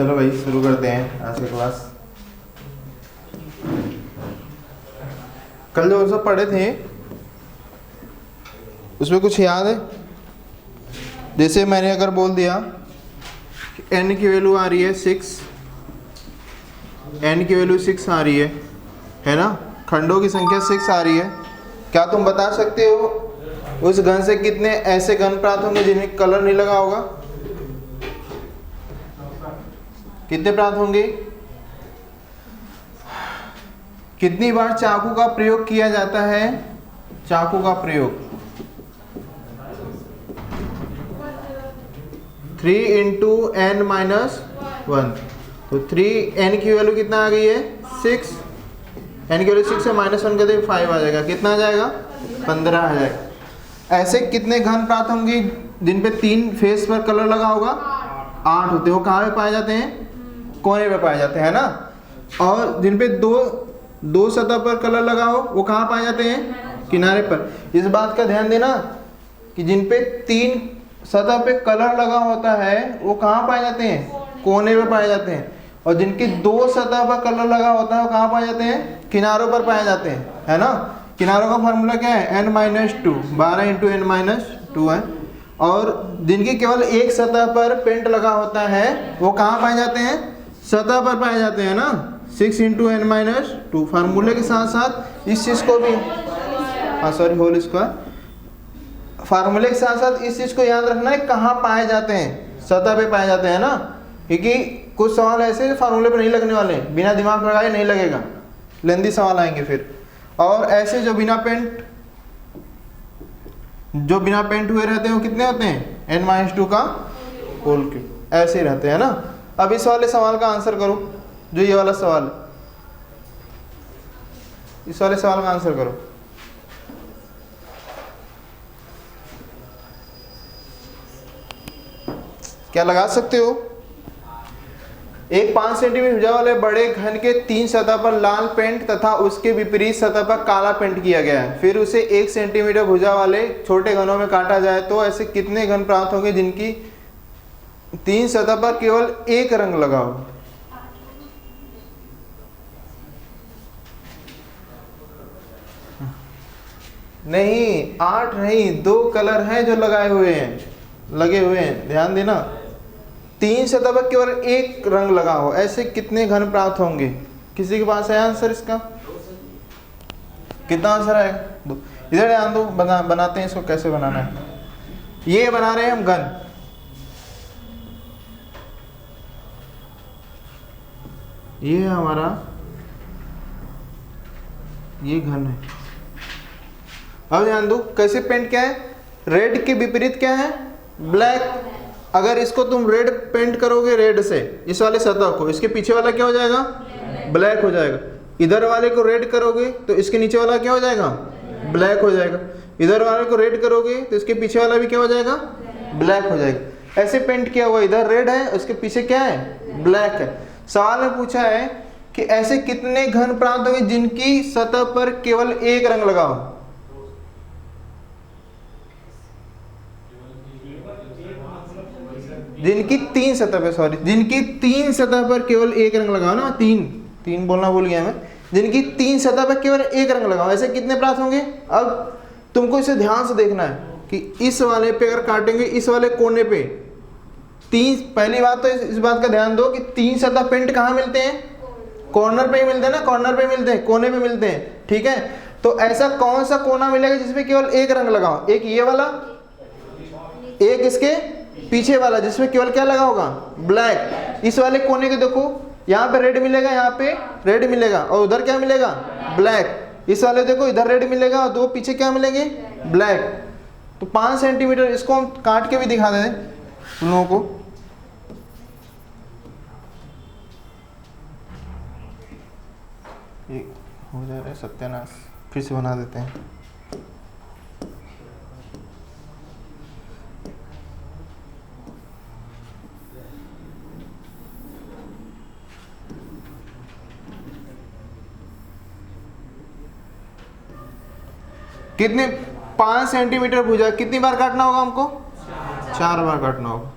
चलो भाई शुरू करते हैं आज की क्लास। कल जो सब पढ़े थे उसमें कुछ याद है? जैसे मैंने अगर बोल दिया n की वैल्यू आ रही है 6, n की वैल्यू 6 आ रही है ना, खंडों की संख्या 6 आ रही है, क्या तुम बता सकते हो उस घन से कितने ऐसे घन प्राप्त होंगे जिन्हें कलर नहीं लगा होगा? कितने प्राप्त होंगे? कितनी बार चाकू का प्रयोग किया जाता है? चाकू का प्रयोग 3 इंटू n माइनस 1। तो 3n की वैल्यू कितना आ गई है? 6। n की वैल्यू 6 से माइनस 1 कर दे 5 आ जाएगा। कितना आ जाएगा? 15 आ जाएगा। ऐसे कितने घन प्राप्त होंगे जिन पे 3 फेस पर कलर लगा होगा? 8 होते हैं। वो कहाँ पे पाए जाते हैं? कोने पे पाए जाते हैं ना। और जिन पे दो सतह पर कलर लगा हो वो कहाँ पाए जाते हैं? किनारे पर। इस बात का ध्यान देना कि जिन पे 3 सतह पे कलर लगा होता है वो कहाँ पाए जाते हैं? कोने पे पाए जाते हैं। और जिनके 2 सतह पर कलर लगा होता है वो कहाँ पाए जाते हैं? किनारों पर पाए जाते हैं, है ना। किनारों का फॉर्मूला क्या है? n-2, 12 इंटू n-2 है। और जिनकी केवल एक सतह पर पेंट लगा होता है वो कहाँ पाए जाते हैं? सतह पर पाए जाते हैं ना। 6 इंटू n-2 फार्मूले के साथ साथ इस चीज़ को भी होल स्क्वायर फार्मूले के साथ साथ इस चीज़ को याद रखना है कहाँ पाए जाते हैं? सतह पे पाए जाते हैं ना। क्योंकि कुछ सवाल ऐसे फार्मूले पे नहीं लगने वाले, बिना दिमाग लगाए नहीं लगेगा, लेंदी सवाल आएंगे फिर। और ऐसे जो बिना पेंट हुए रहते हैं वो कितने होते हैं? n-2 का होल क्यूब। ऐसे ही रहते हैं ना। अब इस वाले सवाल का आंसर करो, जो ये वाला सवाल है, इस वाले सवाल का आंसर करो। क्या लगा सकते हो? एक 5 सेंटीमीटर भुजा वाले बड़े घन के 3 सतह पर लाल पेंट तथा उसके विपरीत सतह पर काला पेंट किया गया है। फिर उसे 1 सेंटीमीटर भुजा वाले छोटे घनों में काटा जाए तो ऐसे कितने घन प्राप्त होंगे जिनकी 3 सतह पर केवल एक रंग लगा हो? नहीं, 8 नहीं, 2 कलर हैं जो लगे हुए हैं, ध्यान देना। 3 सतह पर केवल एक रंग लगा हो, ऐसे कितने घन प्राप्त होंगे? किसी के पास है आंसर इसका? कितना आंसर है? 2। इधर ध्यान दो, बनाते हैं इसको। कैसे बनाना है? ये बना रहे हैं हम घन। ये है हमारा, ये घन है। अब ध्यान दो कैसे पेंट क्या है? रेड के विपरीत क्या है? ब्लैक। अगर इसको तुम रेड पेंट करोगे, रेड से इस वाले सतह को, इसके पीछे वाला क्या हो जाएगा? ब्लैक हो जाएगा। इधर वाले को रेड करोगे तो इसके नीचे वाला क्या हो जाएगा? ब्लैक हो जाएगा। इधर वाले को रेड करोगे तो इसके पीछे वाला भी क्या हो जाएगा? ब्लैक हो जाएगा। ऐसे पेंट किया हुआ, इधर रेड है, उसके पीछे क्या है? ब्लैक है। सवाल में पूछा है कि ऐसे कितने घन प्राप्त होंगे जिनकी सतह पर केवल एक रंग लगा हो? जिनकी 3 सतह पर केवल एक रंग लगाओ ना। 3 बोलना भूल गया मैं। जिनकी 3 सतह पर केवल एक रंग लगाओ, ऐसे कितने प्राप्त होंगे? अब तुमको इसे ध्यान से देखना है कि इस वाले पे अगर काटेंगे, इस वाले कोने पे 3, पहली बात तो इस बात का ध्यान दो कि 3 सतह पेंट कहाँ मिलते हैं? कॉर्नर पे ही मिलते हैं ना। कॉर्नर पे मिलते हैं, कोने पे मिलते हैं, ठीक है। तो ऐसा कौन सा कोना मिलेगा जिसमें केवल एक रंग लगाओ? एक ये वाला, एक इसके पीछे वाला जिसमें केवल क्या लगा होगा? ब्लैक। इस वाले कोने के देखो, यहाँ पे रेड मिलेगा, यहाँ पे रेड मिलेगा, और उधर क्या मिलेगा? ब्लैक। इस वाले देखो, इधर रेड मिलेगा और 2 पीछे क्या मिलेंगे? ब्लैक। तो 5 सेंटीमीटर इसको हम काट के भी दिखा दें तुम लोगों को। ये हो जा रहा है सत्यानाश, फिर से बना देते हैं। कितने? 5 सेंटीमीटर भुजा कितनी बार काटना होगा हमको? 4 बार काटना होगा।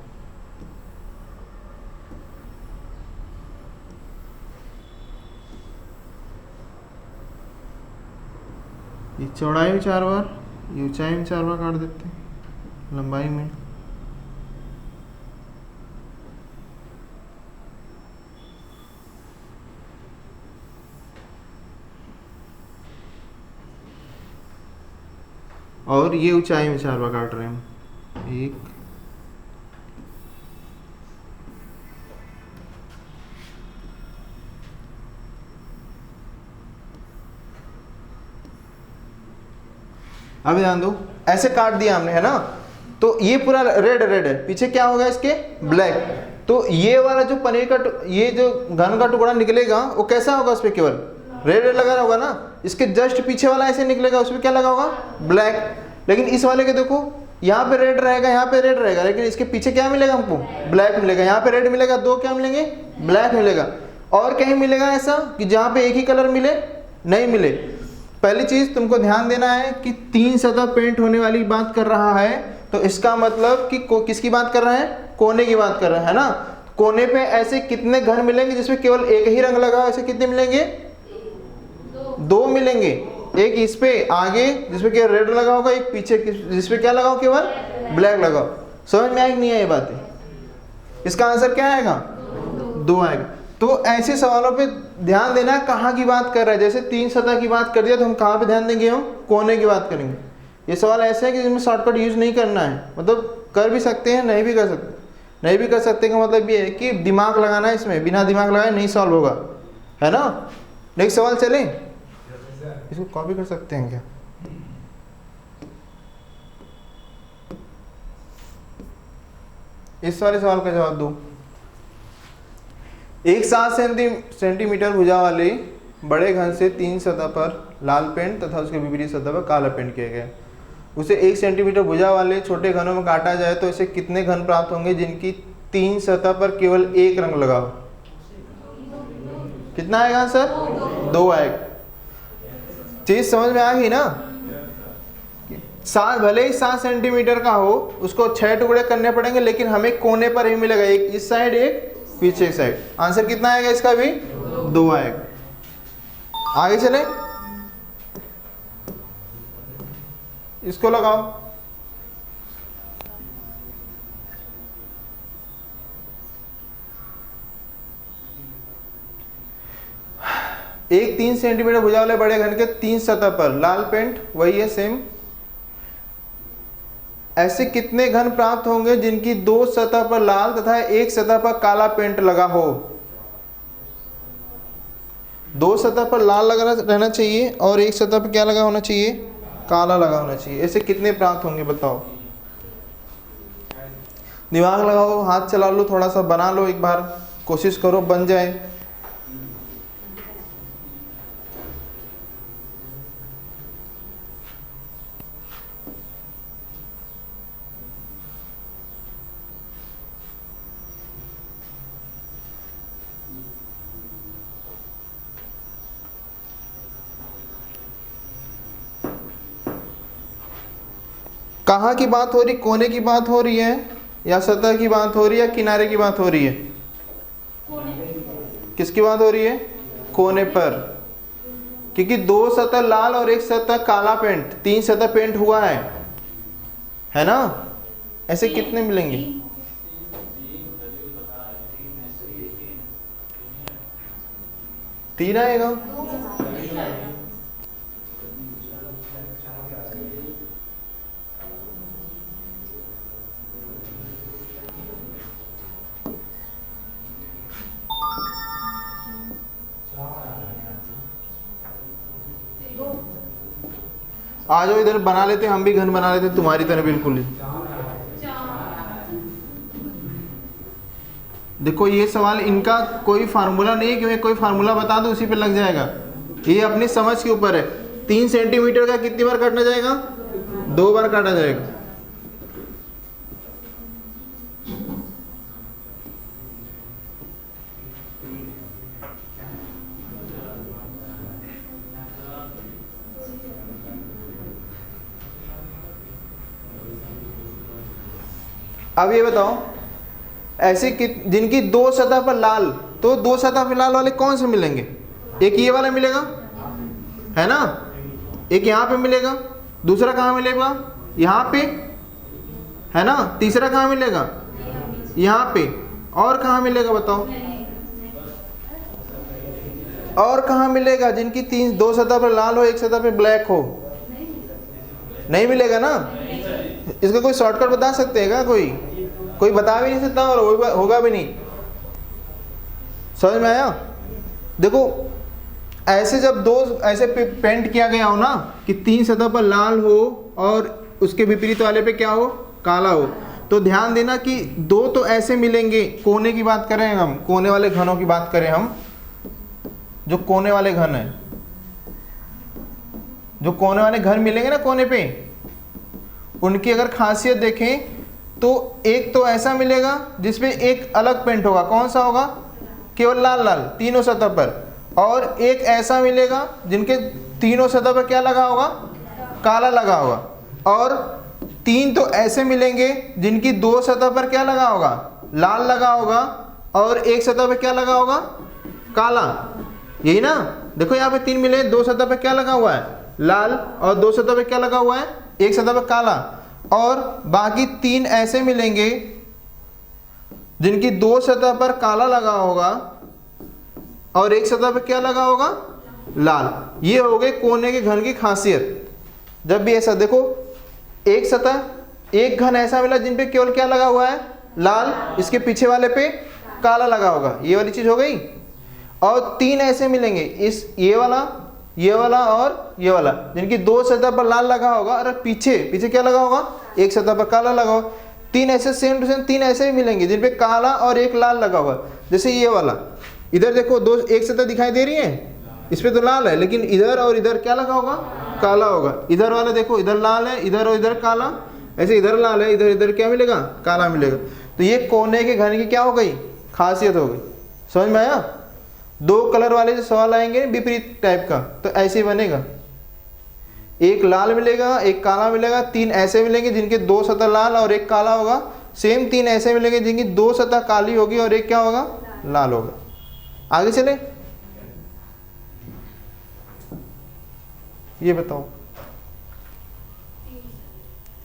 ये चौड़ाई में 4 बार, ये ऊंचाई में 4 बार काट देते हैं, लंबाई में। और ये ऊंचाई में 4 बार काट रहे हैं, 1 अब ध्यान दो, ऐसे काट दिया हमने, है ना। तो ये पूरा रेड रेड है, पीछे क्या होगा इसके, ब्लैक। तो ये वाला जो पनीर का ये जो घन का टुकड़ा निकलेगा वो कैसा होगा, उस पर केवल रेड रेड लगा होगा ना। इसके जस्ट पीछे वाला ऐसे निकलेगा, उस पर क्या लगा होगा, ब्लैक। लेकिन इस वाले के देखो, यहाँ पे रेड रहेगा, यहाँ पे रेड रहेगा, लेकिन इसके पीछे क्या मिलेगा हमको, ब्लैक मिलेगा। यहाँ पे रेड मिलेगा, 2 क्या मिलेंगे, ब्लैक मिलेगा। और कहीं मिलेगा ऐसा कि जहाँ पे एक ही कलर मिले, नहीं मिले। पहली चीज तुमको ध्यान देना है कि 3 सतह पेंट होने वाली बात कर रहा है, तो इसका मतलब कि किसकी बात कर रहा है, कोने की बात कर रहा है ना। कोने पे ऐसे कितने घन मिलेंगे जिसमें केवल एक ही रंग लगा, ऐसे कितने मिलेंगे, 2 मिलेंगे। एक इस पे आगे जिसपे केवल रेड लगा होगा, एक पीछे जिसपे क्या लगा हो, केवल ब्लैक लगा हो। समझ में आएगी नहीं है ये बातें? इसका आंसर क्या आएगा, 2 आएगा। तो ऐसे सवालों पे ध्यान देना कहाँ की बात कर रहा है। जैसे 3 सतह की बात कर दिया तो हम कहाँ पे ध्यान देंगे, हम कोने की बात करेंगे। ये सवाल ऐसे है कि जिसमें शॉर्टकट यूज नहीं करना है, मतलब कर भी सकते हैं, नहीं भी कर सकते। नहीं भी कर सकते का मतलब ये है कि दिमाग लगाना है इसमें, बिना दिमाग लगाए नहीं सॉल्व होगा, है ना। नेक्स्ट सवाल चले, इसको कॉपी कर सकते हैं क्या? इस वाले सवाल का जवाब दो। एक 7 सेंटीमीटर भुजा वाले बड़े घन से 3 सतह पर लाल पेंट तथा उसके विपरीत सतह पर काला पेंट किया गया। उसे 1 सेंटीमीटर भुजा वाले छोटे घनों में काटा जाए तो इसे कितने घन प्राप्त होंगे जिनकी 3 सतह पर केवल एक रंग लगा हो? कितना आएगा आंसर? 2 आएगा। चीज समझ में आ गई ना? भले ही 7 सेंटीमीटर का हो, उसको 6 टुकड़े करने पड़ेंगे, लेकिन हमें कोने पर ही मिलेगा, एक इस साइड एक पीछे साइड। आंसर कितना आएगा इसका भी? 2 आएगा। आगे चले, इसको लगाओ। एक 3 सेंटीमीटर भुजा वाले बड़े घन के 3 सतह पर लाल पेंट, वही है सेम, ऐसे कितने घन प्राप्त होंगे जिनकी 2 सतह पर लाल तथा 1 सतह पर काला पेंट लगा हो? 2 सतह पर लाल लगा रहना चाहिए और 1 सतह पर क्या लगा होना चाहिए, काला लगा होना चाहिए। ऐसे कितने प्राप्त होंगे बताओ? दिमाग लगाओ, हाथ चला लो, थोड़ा सा बना लो, एक बार कोशिश करो बन जाए। कहाँ की बात हो रही, कोने की बात हो रही है या सतह की बात हो रही है या किनारे की बात हो रही है? किसकी बात हो रही है? कोने पर। क्योंकि 2 सतह लाल और 1 सतह काला पेंट, 3 सतह पेंट हुआ है ना। ऐसे कितने मिलेंगे? 3 आएगा। आ जाओ इधर, बना लेते, हम भी घन बना लेते तुम्हारी तरह बिल्कुल ही। देखो ये सवाल, इनका कोई फार्मूला नहीं है कि मैं कोई फार्मूला बता दूं उसी पे लग जाएगा। ये अपनी समझ के ऊपर है। 3 सेंटीमीटर का कितनी बार काटना जाएगा? 2 बार काटा जाएगा। अब ये बताओ, ऐसे जिनकी 2 सतह पर लाल, तो 2 सतह पर लाल वाले कौन से मिलेंगे? एक ये वाला मिलेगा, है ना। एक यहाँ पे मिलेगा, दूसरा कहाँ मिलेगा, यहाँ पे, है ना। तीसरा कहाँ मिलेगा, यहाँ पे। और कहाँ मिलेगा बताओ, और कहाँ मिलेगा जिनकी दो सतह पर लाल हो, एक सतह पे ब्लैक हो? नहीं मिलेगा ना। इसका कोई शॉर्टकट बता सकते हैं क्या? कोई बता भी नहीं सकता और होगा भी नहीं। समझ में आया? देखो ऐसे जब दो ऐसे पेंट किया गया हो ना कि 3 सतह पर लाल हो और उसके विपरीत वाले पे क्या हो, काला हो, तो ध्यान देना कि दो तो ऐसे मिलेंगे, कोने की बात करें हम, कोने वाले घनों की बात करें हम, जो कोने वाले घन है, जो कोने वाले घन मिलेंगे ना कोने पे, उनकी अगर खासियत देखें तो एक तो ऐसा मिलेगा जिसमें एक अलग पेंट होगा, कौन सा होगा, केवल लाल लाल तीनों सतह पर, और एक ऐसा मिलेगा जिनके तीनों सतह पर क्या लगा होगा, काला लगा होगा, और 3 तो ऐसे मिलेंगे जिनकी 2 सतह पर क्या लगा होगा, लाल लगा होगा, और एक सतह पर क्या लगा होगा, काला। यही ना, देखो यहाँ पे 3 मिले, 2 सतह पर क्या लगा हुआ है, लाल, और 2 सतह पर क्या लगा हुआ है, एक सतह पर काला, और बाकी 3 ऐसे मिलेंगे जिनकी 2 सतह पर काला लगा होगा और एक सतह पर क्या लगा होगा, लाल। ये हो गए कोने के घन की खासियत। जब भी ऐसा देखो, एक सतह, एक घन ऐसा मिला जिन पे केवल क्या लगा हुआ है, लाल, इसके पीछे वाले पे काला लगा होगा, ये वाली चीज हो गई। और 3 ऐसे मिलेंगे, इस ये वाला और ये वाला, जिनकी 2 सतह पर लाल लगा होगा और पीछे क्या लगा होगा, एक सतह पर काला लगा होगा। 3 ऐसे सेम टू सेम 3 ऐसे भी मिलेंगे जिन पे काला और एक लाल लगा हुआ। जैसे ये वाला, इधर देखो एक सतह दिखाई दे रही है, इस पे तो लाल है, लेकिन इधर और इधर क्या लगा होगा, काला होगा। इधर वाला देखो, इधर लाल है, इधर और इधर काला, ऐसे इधर लाल है, इधर क्या मिलेगा, काला मिलेगा। तो ये कोने के घन की क्या हो गई, खासियत हो गई। समझ में आया? 2 कलर वाले जो सवाल आएंगे विपरीत टाइप का, तो ऐसे ही बनेगा, एक लाल मिलेगा, एक काला मिलेगा, 3 ऐसे मिलेंगे जिनके 2 सतह लाल और एक काला होगा, सेम 3 ऐसे मिलेंगे जिनकी 2 सतह काली होगी और एक क्या होगा, लाल होगा। आगे चले, ये बताओ,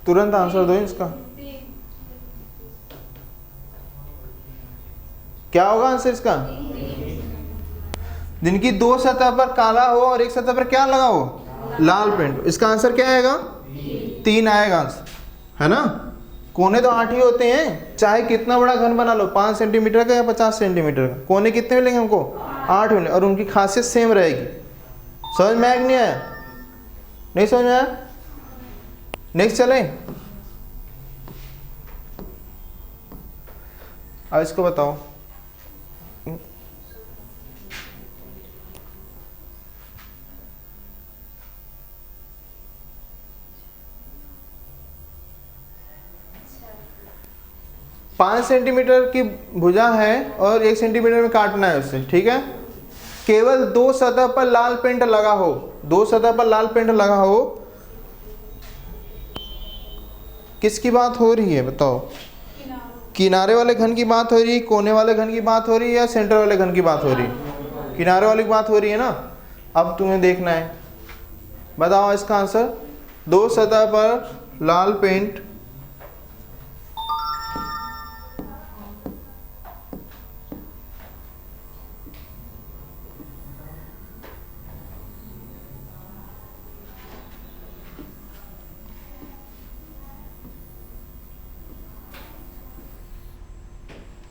तुरंत आंसर दो इसका, क्या होगा आंसर इसका, जिनकी 2 सतह पर काला हो और एक सतह पर क्या लगा हो, लाल पेंट। इसका आंसर क्या आएगा, 3 आएगा आंसर, है ना। कोने तो 8 ही होते हैं, चाहे कितना बड़ा घन बना लो, 5 सेंटीमीटर का या 50 सेंटीमीटर का, कोने कितने मिलेंगे हमको, 8 मिलेंगे, और उनकी खासियत सेम रहेगी। समझ में आया कि नहीं आया? नहीं समझ में आया? नेक्स्ट चले, अब इसको बताओ, पाँच सेंटीमीटर की भुजा है और 1 सेंटीमीटर में काटना है उससे, ठीक है। केवल 2 सतह पर लाल पेंट लगा हो, 2 सतह पर लाल पेंट लगा हो, किसकी बात हो रही है बताओ, किनारे वाले घन की बात हो रही है, कोने वाले घन की बात हो रही है, या सेंटर वाले घन की बात हो रही है? किनारे वाले की बात हो रही है ना। अब तुम्हें देखना है, बताओ इसका आंसर। 2 सतह पर लाल पेंट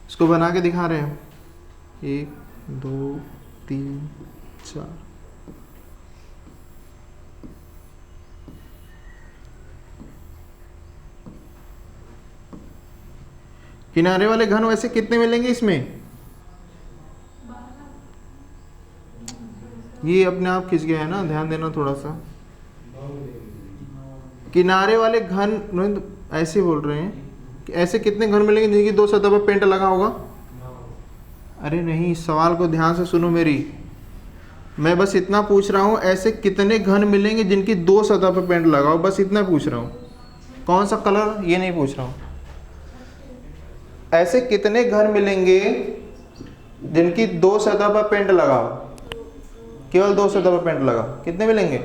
इसको बना के दिखा रहे हैं, 1 2 3 4। किनारे वाले घन वैसे कितने मिलेंगे इसमें, ये अपने आप खिंच गया है ना, ध्यान देना थोड़ा सा। किनारे वाले घन ऐसे बोल रहे हैं कि ऐसे कितने घन मिलेंगे जिनकी 2 सतह पर पेंट लगा होगा। अरे नहीं, इस सवाल को ध्यान से सुनो मेरी, मैं बस इतना पूछ रहा हूँ, ऐसे कितने घन मिलेंगे जिनकी 2 सतह पर पेंट लगा हो, बस इतना पूछ रहा हूँ। कौन सा कलर, ये नहीं पूछ रहा हूँ। ऐसे कितने घन मिलेंगे जिनकी 2 सतह पर पेंट लगा हो, केवल 2 सतह पर पेंट लगा, कितने मिलेंगे,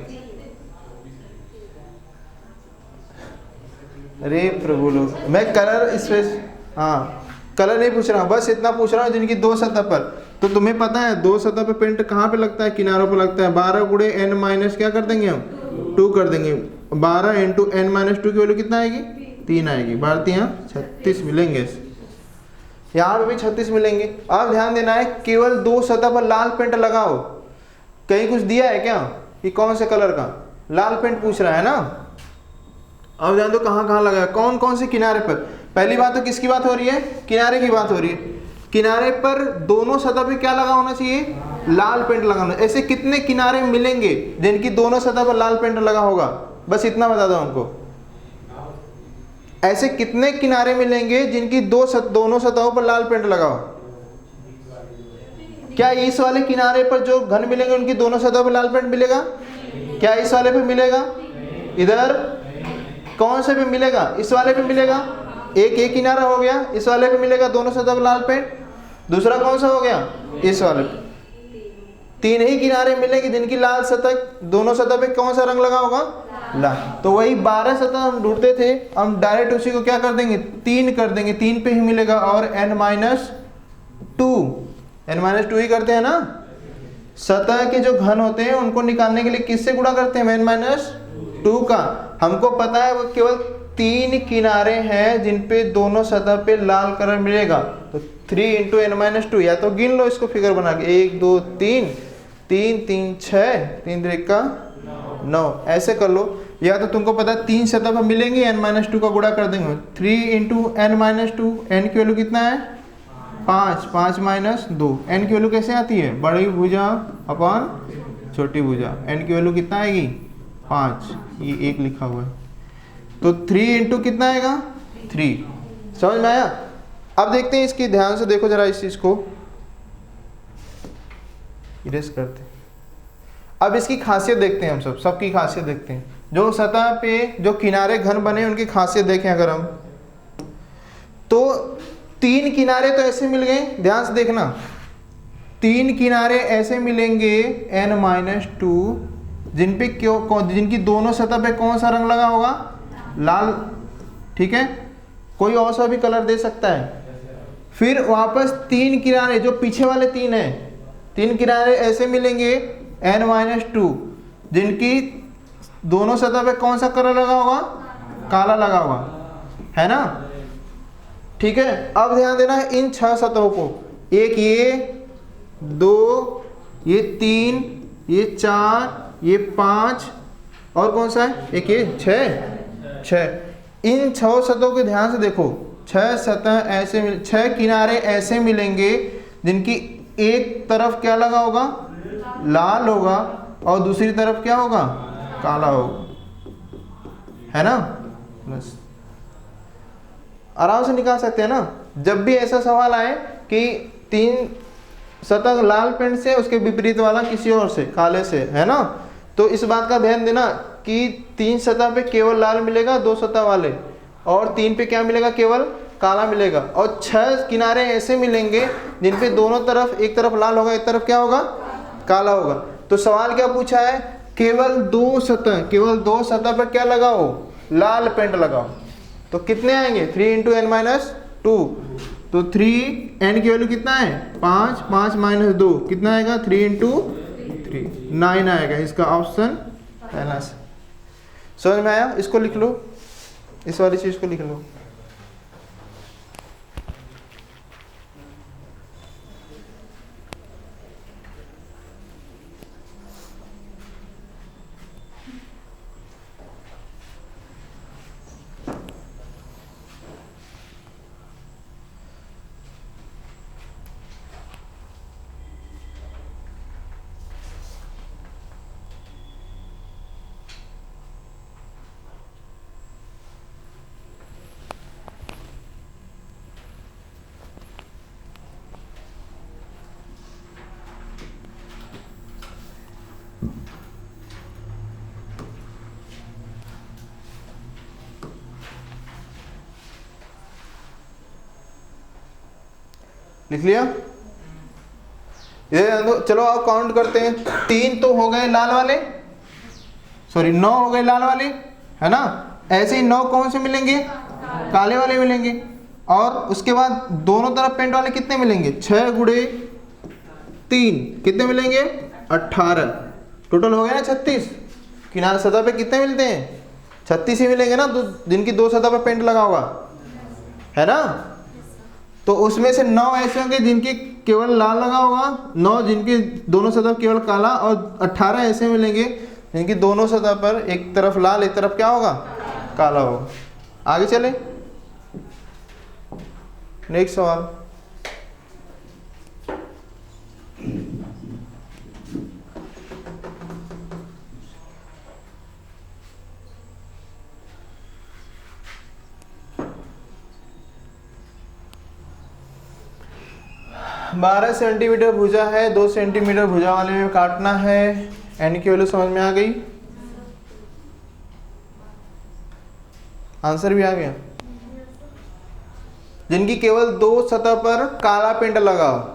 अरे प्रभु लोग, मैं कलर स्पेस, हाँ कलर नहीं पूछ रहा हूँ, बस इतना पूछ रहा हूँ जिनकी दो सतह पर। तो तुम्हें पता है दो सतह पर पेंट कहाँ पे लगता है? किनारों पर लगता है। 12 गुणे n माइनस क्या कर देंगे हम? 2 कर देंगे। 12 इंटू n माइनस 2 की वैल्यू कितना आएगी? 3 आएगी। 12 यहाँ 36 मिलेंगे, यहाँ पे भी 36 मिलेंगे। अब ध्यान देना है, केवल दो सतह पर लाल पेंट लगाओ। कहीं कुछ दिया है क्या कि कौन से कलर का? लाल पेंट पूछ रहा है ना। अब ध्यान दो कहाँ कहाँ लगा, कौन कौन से किनारे पर। पहली बात तो किसकी बात हो रही है? किनारे की बात हो रही है। किनारे पर दोनों सतह पे क्या लगा होना चाहिए? लाल पेंट लगा होना। ऐसे कितने किनारे मिलेंगे जिनकी दोनों सतह पर लाल पेंट लगा होगा? बस इतना बता दो हमको। ऐसे कितने किनारे मिलेंगे जिनकी दोनों सतहों पर लाल पेंट लगा हो? क्या इस वाले किनारे पर जो घन मिलेंगे उनकी दोनों सतहों पर लाल पेंट मिलेगा? क्या इस वाले पे मिलेगा? इधर कौन से पे मिलेगा? इस वाले पे मिलेगा। एक किनारा हो गया, इस वाले पे मिलेगा दोनों सतह पर लाल पेंट। दूसरा कौन सा हो गया? इस वाले पे। 3 ही किनारे मिलेंगे जिनकी लाल सतह, दोनों सतह पे कौन सा रंग लगा होगा? लाल। तो वही 12 सतह हम ढूंढते थे, हम डायरेक्ट उसी को क्या कर देंगे? 3 कर देंगे। 3 पे ही मिलेगा। और n माइनस 2 ही करते हैं ना। सतह के जो घन होते हैं उनको निकालने के लिए किससे गुणा करते हैं? n माइनस 2 का। हमको पता है वो केवल 3 किनारे हैं जिन पे दोनों सतह पे लाल कलर मिलेगा। तो 3 इंटू n माइनस 2, या तो गिन लो इसको फिगर बना के, 1 2 3, 3 3 6, 3 3 का 9, ऐसे कर लो। या तो तुमको पता है 3 सतह पर मिलेंगे, n माइनस 2 का गुणा कर देंगे। 3 इंटू n माइनस 2, n की वैल्यू कितना है? 5, 5 माइनस 2। n की वैल्यू कैसे आती है? बड़ी भुजा अपॉन छोटी भुजा। n की वैल्यू कितना आएगी? 5, ये 1 लिखा हुआ है। तो 3 इंटू कितना आएगा? 3। समझ में आया? अब देखते हैं इसकी, ध्यान से देखो जरा इस चीज को, इरेज करते हैं। अब इसकी खासियत देखते हैं, हम सबकी खासियत देखते हैं। जो सतह पे जो किनारे घन बने उनकी खासियत देखें अगर हम, तो 3 किनारे तो ऐसे मिल गए, ध्यान से देखना। 3 किनारे ऐसे मिलेंगे n माइनस 2 जिन पे जिनकी दोनों सतह पे कौन सा रंग लगा होगा? लाल। ठीक है, कोई और सा भी कलर दे सकता है। फिर वापस 3 किनारे जो पीछे वाले 3 हैं, 3 किनारे ऐसे मिलेंगे n माइनस 2 जिनकी दोनों सतह पे कौन सा कलर लगा होगा? काला लगा होगा, है ना। ठीक है, अब ध्यान देना है इन 6 सतहों को। एक ये, 2, ये 3, ये 4, ये 5, और कौन सा है? एक ये 6। इन 6 सतहों के ध्यान से देखो। 6 सतह ऐसे 6 किनारे ऐसे मिलेंगे जिनकी एक तरफ क्या लगा होगा? लाल होगा, और दूसरी तरफ क्या होगा? काला होगा, है ना। बस आराम से निकाल सकते हैं ना। जब भी ऐसा सवाल आए कि 3 सतह लाल पेंट से, उसके विपरीत वाला किसी और से, काले से, है ना, तो इस बात का ध्यान देना कि 3 सतह पे केवल लाल मिलेगा, 2 सतह वाले, और 3 पे क्या मिलेगा? केवल काला मिलेगा। और 6 किनारे ऐसे मिलेंगे जिन पे दोनों तरफ, एक तरफ लाल होगा, एक तरफ क्या होगा? काला होगा। तो सवाल क्या पूछा है? केवल 2 सतह पर क्या लगाओ? लाल पेंट लगाओ। तो कितने आएंगे? 3 इंटू n माइनस 2। तो 3, n की वैल्यू कितना है? 5, 5 माइनस 2 कितना आएगा? 3 इंटू 3, 9 आएगा इसका ऑप्शन पहला से। समझ में आया? इसको लिख लो, इस वाली चीज को लिख लो। लिख लिया? चलो आप काउंट करते हैं। 3 तो हो गए लाल वाले, सॉरी 9 हो गए लाल वाले, है ना। ऐसे ही 9 कौन से मिलेंगे, काले वाले मिलेंगे। और उसके बाद दोनों तरफ पेंट वाले कितने मिलेंगे, 6 गुणे 3 कितने मिलेंगे, 18। टोटल हो गया ना 36। किनारे सतह पे कितने मिलते हैं, 36 ही मिलेंगे ना, जिनकी 2 सतह पर पेंट लगा होगा, है ना। तो उसमें से 9 ऐसे होंगे जिनके केवल लाल लगा होगा, 9 जिनके दोनों सतह केवल काला, और 18 ऐसे मिलेंगे जिनकी दोनों सतह पर एक तरफ लाल एक तरफ क्या होगा, काला होगा। आगे चले, नेक्स्ट सवाल। बारह सेंटीमीटर भुजा है, 2 सेंटीमीटर भुजा वाले में काटना है। एन की वैल्यू समझ में आ गई, आंसर भी आ गया। जिनकी केवल 2 सतह पर काला पेंट लगा हो,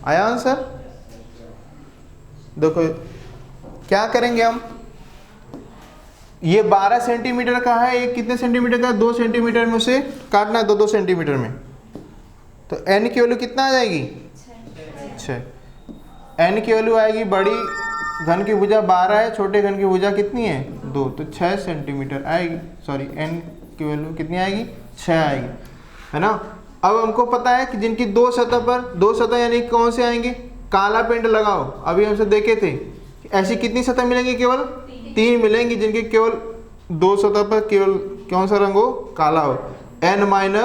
आया आंसर। देखो क्या करेंगे हम, ये 12 सेंटीमीटर का है, ये कितने सेंटीमीटर का, 2 सेंटीमीटर में से काटना है 2-2 सेंटीमीटर में। तो एन की वैल्यू कितना आ जाएगी, 6। एन की वैल्यू आएगी, बड़ी घन की भुजा 12 है, छोटे घन की भुजा कितनी है, 2, तो 6 सेंटीमीटर आएगी। सॉरी, एन की वैल्यू कितनी आएगी, 6 आएगी, है ना। अब हमको पता है कि जिनकी 2 सतह पर, 2 सतह यानी कौन से आएंगे, काला पेंट लगाओ। अभी हमसे देखे थे ऐसी कितनी सतह मिलेंगी, केवल 3 मिलेंगी जिनके केवल 2 सतह पर केवल कौन सा रंग हो, काला हो। n - 1